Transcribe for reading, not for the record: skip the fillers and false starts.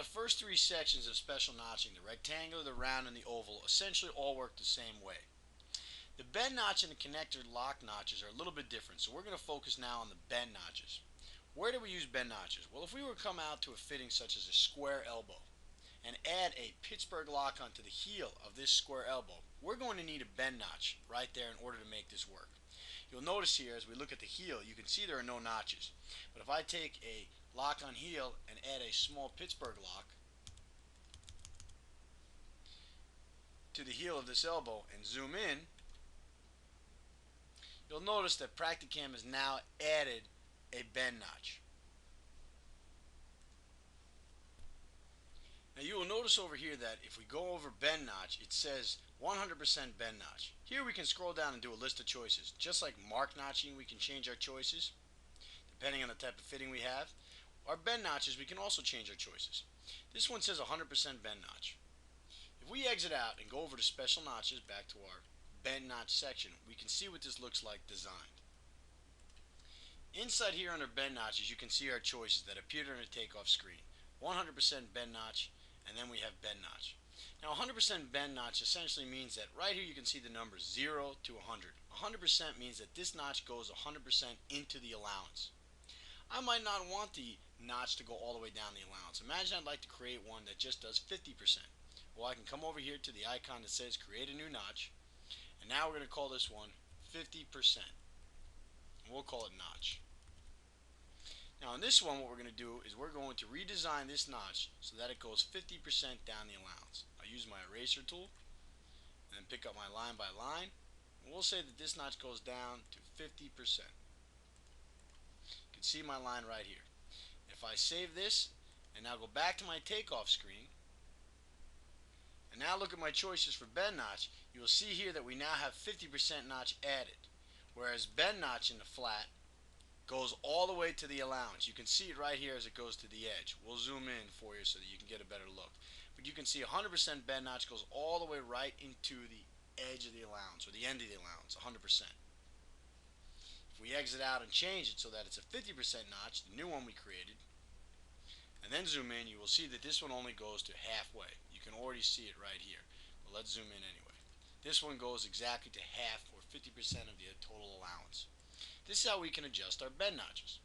the first three sections of special notching, the rectangular, the round, and the oval, essentially all work the same way. The bend notch and the connector lock notches are a little bit different, so we're going to focus now on the bend notches. Where do we use bend notches? Well, if we were to come out to a fitting such as a square elbow and add a Pittsburgh lock onto the heel of this square elbow, we're going to need a bend notch right there in order to make this work. You'll notice here as we look at the heel, you can see there are no notches. But if I take a lock on heel and add a small Pittsburgh lock to the heel of this elbow and zoom in, you'll notice that PractiCAM has now added a bend notch. Now you will notice over here that if we go over bend notch, it says 100% bend notch. Here we can scroll down and do a list of choices. Just like mark notching, we can change our choices depending on the type of fitting we have. Our bend notches, we can also change our choices. This one says 100% bend notch. If we exit out and go over to special notches, back to our bend notch section, we can see what this looks like designed. Inside here under bend notches, you can see our choices that appear on the takeoff screen. 100% bend notch, and then we have bend notch. Now 100% bend notch essentially means that right here you can see the numbers 0 to 100. 100% means that this notch goes 100% into the allowance. I might not want the notch to go all the way down the allowance. Imagine I'd like to create one that just does 50%. Well, I can come over here to the icon that says create a new notch, and now we're going to call this one 50%. And we'll call it notch. Now in this one, what we're going to do is we're going to redesign this notch so that it goes 50% down the allowance. I'll use my eraser tool and then pick up my line by line, and we'll say that this notch goes down to 50%. You can see my line right here. If I save this and now go back to my takeoff screen and now look at my choices for bend notch, you will see here that we now have 50% notch added, whereas bend notch in the flat goes all the way to the allowance. You can see it right here as it goes to the edge. We'll zoom in for you so that you can get a better look. But you can see 100% bend notch goes all the way right into the edge of the allowance, or the end of the allowance, 100%. If we exit out and change it so that it's a 50% notch, the new one we created, and then zoom in, you will see that this one only goes to halfway. You can already see it right here. But let's zoom in anyway. This one goes exactly to half, or 50% of the total allowance. This is how we can adjust our bend notches.